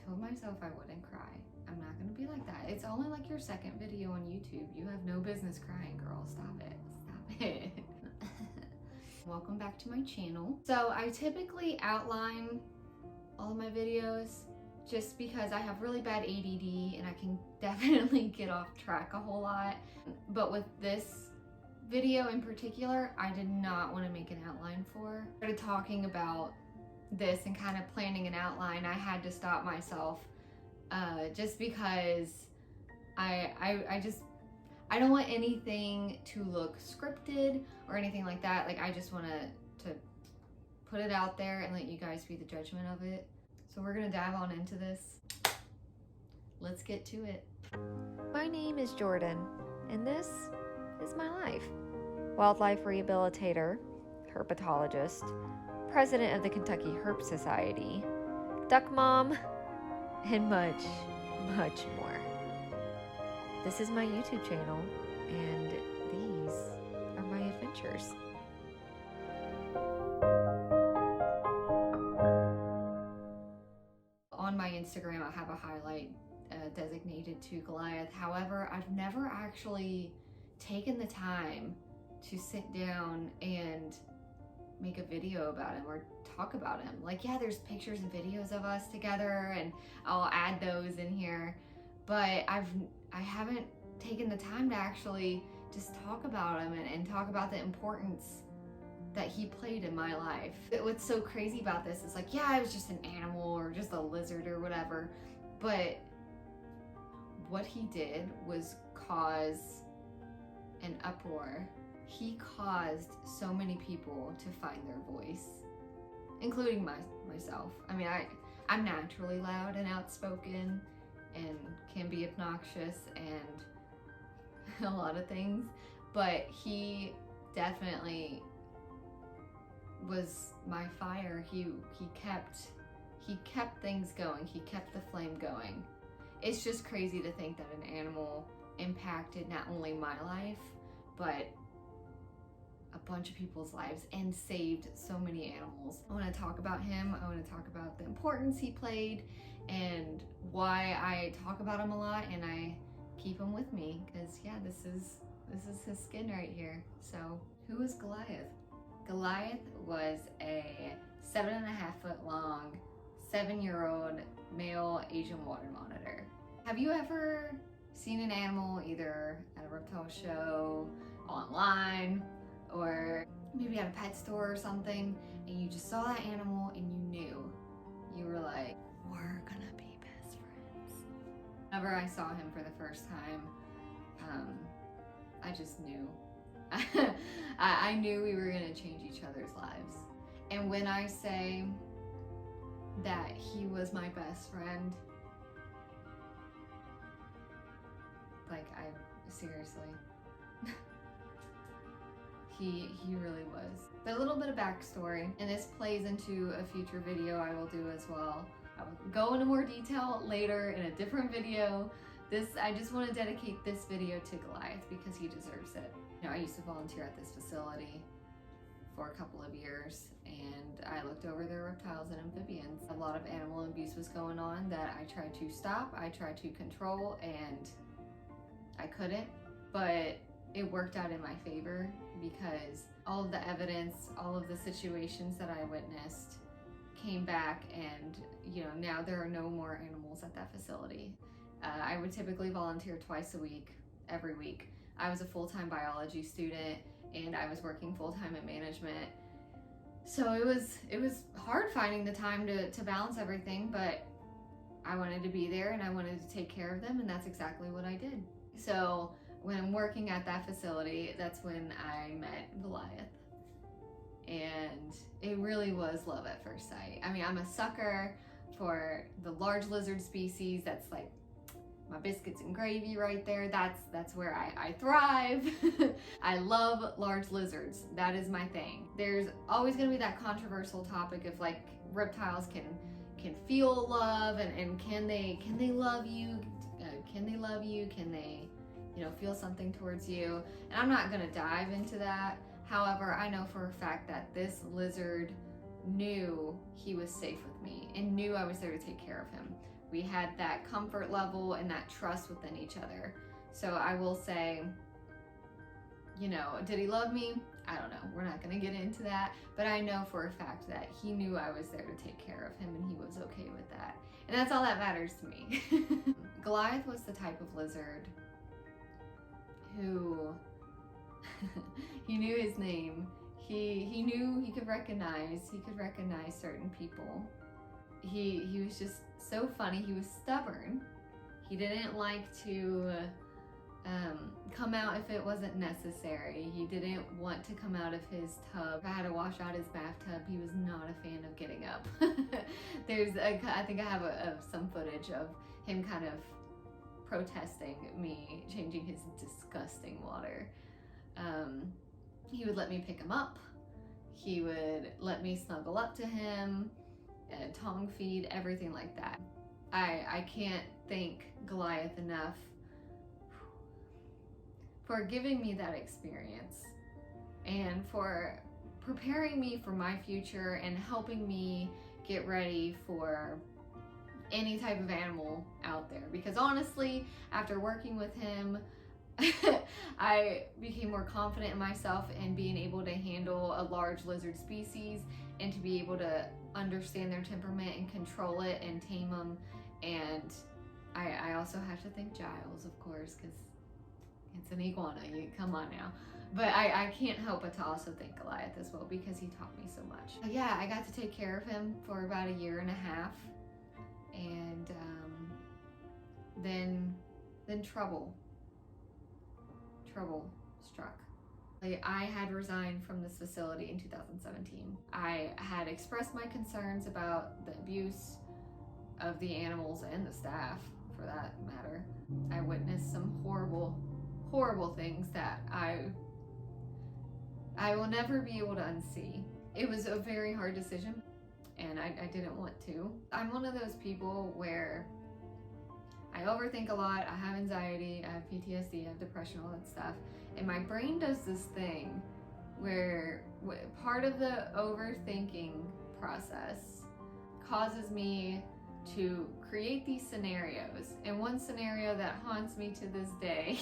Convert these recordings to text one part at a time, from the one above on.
told myself I wouldn't cry. I'm not gonna be like that. It's only like your second video on YouTube. You have no business crying, girl. Stop it. Stop it. Welcome back to my channel. So I typically outline all of my videos just because I have really bad ADD and I can definitely get off track a whole lot. But with this video in particular, I did not want to make an outline for. I started talking about this and kind of planning an outline. I had to stop myself just because I don't want anything to look scripted or anything like that. Like, I just want to put it out there and let you guys be the judgment of it. So we're gonna dive on into this. Let's get to it. My name is Jordan, and this is my life. Wildlife rehabilitator, herpetologist, president of the Kentucky Herp Society, duck mom, and much, much more. This is my YouTube channel, and these are my adventures. On my Instagram, I have a highlight designated to Goliath. However, I've never actually taken the time to sit down and make a video about him or talk about him. Like, yeah, there's pictures and videos of us together, and I'll add those in here, but I haven't taken the time to actually just talk about him and talk about the importance that he played in my life. What's so crazy about this is, like, yeah, I was just an animal or just a lizard or whatever, but what he did was cause an uproar. He caused so many people to find their voice, including myself. I mean, I'm naturally loud and outspoken and can be obnoxious and a lot of things, but he definitely was my fire. He kept things going. He kept the flame going. It's just crazy to think that an animal impacted not only my life, but a bunch of people's lives and saved so many animals. I want to talk about him. I want to talk about the importance he played and why I talk about him a lot and I keep him with me, because yeah, this is his skin right here. So who is Goliath? Goliath was a 7.5 foot long, 7-year-old male Asian water monitor. Have you ever seen an animal either at a reptile show, online, or maybe at a pet store or something, and you just saw that animal and you were like, we're gonna be best friends? Whenever I saw him for the first time, I just knew. I knew we were gonna change each other's lives. And when I say that he was my best friend, like, seriously, he really was. But a little bit of backstory, and this plays into a future video I will do as well. I will go into more detail later in a different video. I just want to dedicate this video to Goliath because he deserves it. You know, I used to volunteer at this facility for a couple of years, and I looked over their reptiles and amphibians. A lot of animal abuse was going on that I tried to stop, I tried to control, and I couldn't, but it worked out in my favor because all of the evidence, all of the situations that I witnessed came back, and you know, now there are no more animals at that facility. I would typically volunteer twice a week, every week. I was a full-time biology student and I was working full-time in management. So it was hard finding the time to balance everything, but I wanted to be there and I wanted to take care of them, and that's exactly what I did. So when I'm working at that facility, that's when I met Goliath. And it really was love at first sight. I mean, I'm a sucker for the large lizard species. That's like my biscuits and gravy right there. That's where I thrive. I love large lizards. That is my thing. There's always gonna be that controversial topic of, like, reptiles can feel love and can they love you? Can they love you? Can they, you know, feel something towards you? And I'm not gonna dive into that. However, I know for a fact that this lizard knew he was safe with me and knew I was there to take care of him. We had that comfort level and that trust within each other. So I will say, you know, did he love me? I don't know. We're not going to get into that. But I know for a fact that he knew I was there to take care of him and he was okay with that. And that's all that matters to me. Goliath was the type of lizard who he knew his name. He knew he could recognize certain people. He was just so funny. He was stubborn. He didn't like to come out if it wasn't necessary. He didn't want to come out of his tub. If I had to wash out his bathtub, he was not a fan of getting up. I think I have some footage of him kind of protesting me changing his disgusting water. He would let me pick him up. He would let me snuggle up to him, tongue feed, everything like that. I can't thank Goliath enough for giving me that experience and for preparing me for my future and helping me get ready for any type of animal out there. Because honestly, after working with him, I became more confident in myself and being able to handle a large lizard species and to be able to understand their temperament and control it and tame them. And I also have to thank Giles, of course, because it's an iguana. Come on now. But I can't help but to also thank Goliath as well because he taught me so much. But yeah, I got to take care of him for about 1.5 years. And then trouble struck. I had resigned from this facility in 2017. I had expressed my concerns about the abuse of the animals and the staff, for that matter. I witnessed some horrible things that I will never be able to unsee. It was a very hard decision, and I didn't want to. I'm one of those people where I overthink a lot. I have anxiety, I have PTSD, I have depression, all that stuff. And my brain does this thing where part of the overthinking process causes me to create these scenarios. And one scenario that haunts me to this day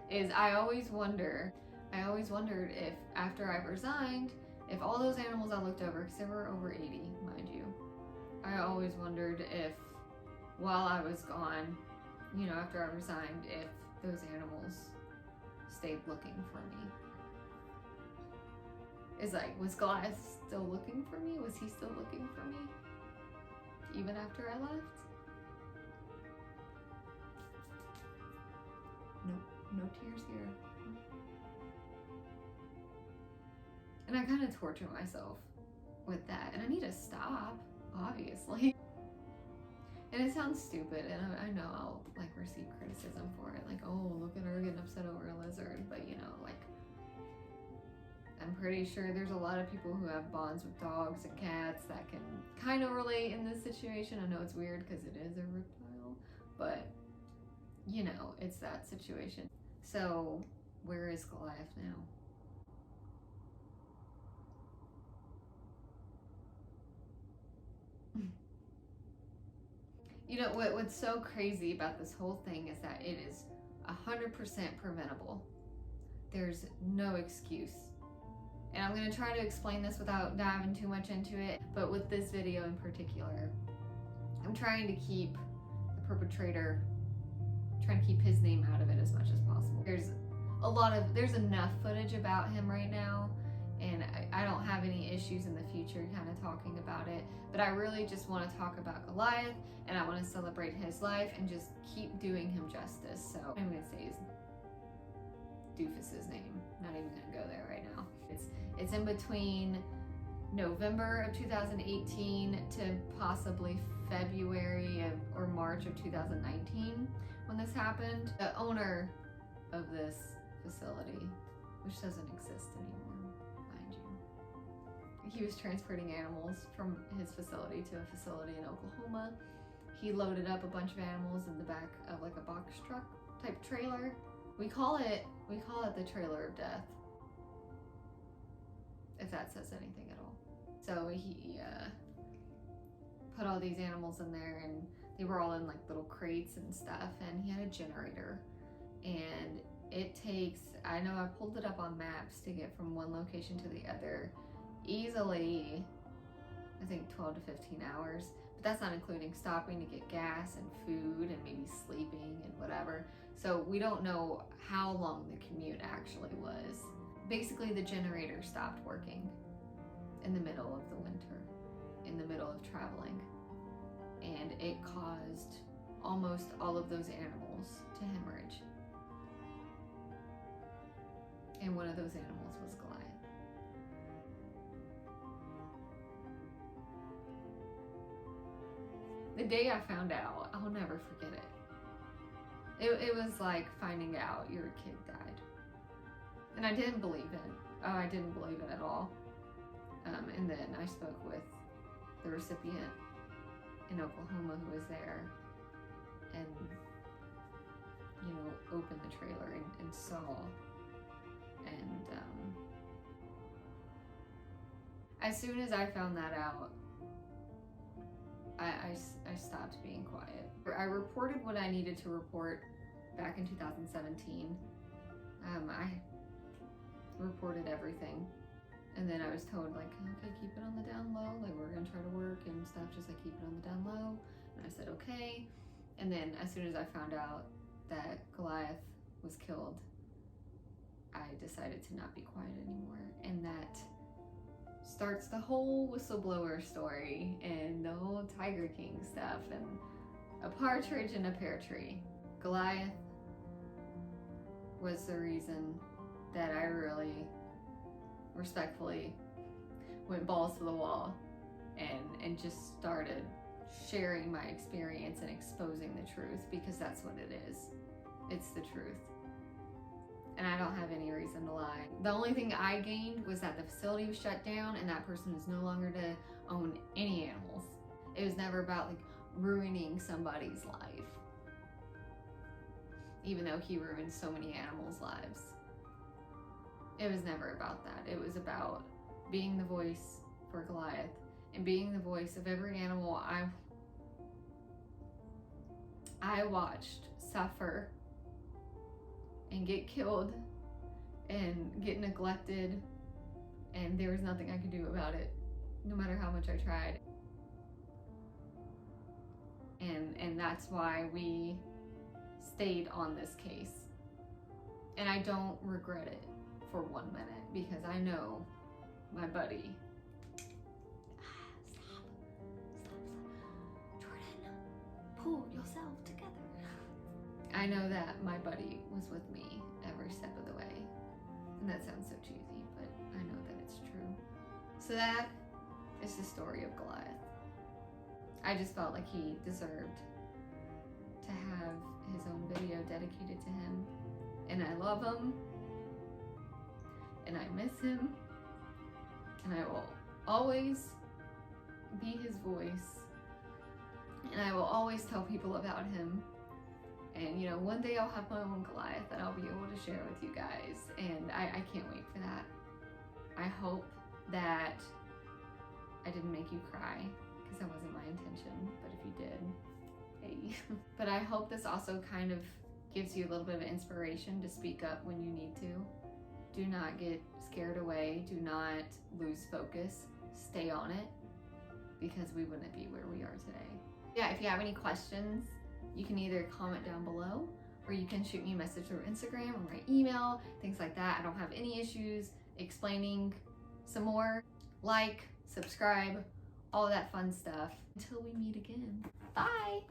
is I always wondered if after I resigned, if all those animals I looked over, because there were over 80, mind you, I always wondered if while I was gone, you know, after I resigned, if those animals stayed looking for me. It's like, was Goliath still looking for me? Was he still looking for me? Even after I left? No tears here. And I kind of torture myself with that. And I need to stop, obviously. And it sounds stupid, and I know I'll like receive criticism for it, like, oh, look at her getting upset over a lizard. But you know, like, I'm pretty sure there's a lot of people who have bonds with dogs and cats that can kind of relate in this situation. I know it's weird because it is a reptile, but you know, it's that situation. So where is Goliath now? You know, what's so crazy about this whole thing is that it is 100% preventable. There's no excuse. And I'm going to try to explain this without diving too much into it, but with this video in particular, I'm trying to keep the perpetrator, trying to keep his name out of it as much as possible. There's enough footage about him right now, and I don't have any issues in the future kind of talking about it, but I really just want to talk about Goliath, and I want to celebrate his life and just keep doing him justice. So I'm going to say his doofus's name. Not even going to go there right now. It's in between November of 2018 to possibly February or March of 2019 when this happened. The owner of this facility, which doesn't exist anymore, mind you, he was transporting animals from his facility to a facility in Oklahoma. He loaded up a bunch of animals in the back of like a box truck type trailer. We call it the trailer of death, if that says anything at all. So he put all these animals in there, and They were all in like little crates and stuff, and he had a generator. And it takes, I know I pulled it up on maps to get from one location to the other, easily, I think 12 to 15 hours. But that's not including stopping to get gas and food and maybe sleeping and whatever. So we don't know how long the commute actually was. Basically, the generator stopped working in the middle of the winter, in the middle of traveling. And it caused almost all of those animals to hemorrhage. And one of those animals was Goliath. The day I found out, I'll never forget it. It was like finding out your kid died. And I didn't believe it. Oh, I didn't believe it at all. And then I spoke with the recipient in Oklahoma who was there and, you know, opened the trailer and saw. And as soon as I found that out, I stopped being quiet. I reported what I needed to report back in 2017. I reported everything. And then I was told, like, okay, keep it on the down low. Like, we're gonna try to work and stuff, just like keep it on the down low. And I said, okay. And then as soon as I found out that Goliath was killed, I decided to not be quiet anymore. And that starts the whole whistleblower story and the whole Tiger King stuff and a partridge in a pear tree. Goliath was the reason that I really respectfully went balls to the wall and just started sharing my experience and exposing the truth, because that's what it is. It's the truth. And I don't have any reason to lie. The only thing I gained was that the facility was shut down and that person is no longer to own any animals. It was never about like ruining somebody's life, even though he ruined so many animals' lives. It was never about that. It was about being the voice for Goliath and being the voice of every animal I watched suffer and get killed and get neglected, and there was nothing I could do about it, no matter how much I tried. And that's why we stayed on this case. And I don't regret it for 1 minute, because I know my buddy. Stop. Jordan, pull yourself together. I know that my buddy was with me every step of the way. And that sounds so cheesy, but I know that it's true. So that is the story of Goliath. I just felt like he deserved to have his own video dedicated to him. And I love him. And I miss him. And I will always be his voice. And I will always tell people about him. And, you know, one day I'll have my own Goliath that I'll be able to share with you guys. And I can't wait for that. I hope that I didn't make you cry, because that wasn't my intention. But if you did, hey. But I hope this also kind of gives you a little bit of inspiration to speak up when you need to. Do not get scared away. Do not lose focus. Stay on it, because we wouldn't be where we are today. Yeah, if you have any questions, you can either comment down below, or you can shoot me a message through Instagram or my email, things like that. I don't have any issues explaining some more. Like, subscribe, all of that fun stuff. Until we meet again. Bye!